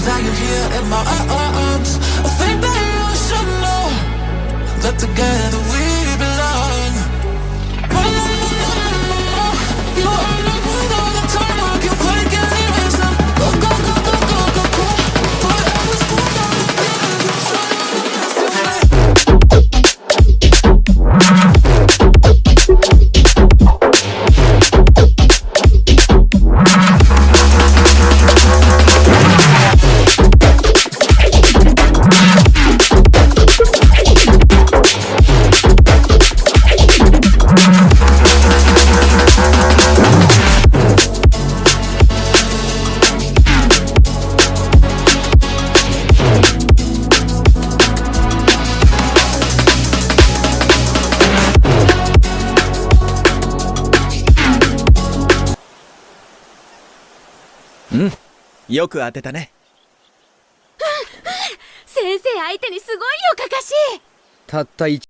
now you're here in my arms. I think that you should know that together we belong. You are not with all the time. I can quite get erased now. Go, go, go, go, go, go, go. But I was born out of fear.よく当てたね。先生相手にすごいよ、かかし。たった1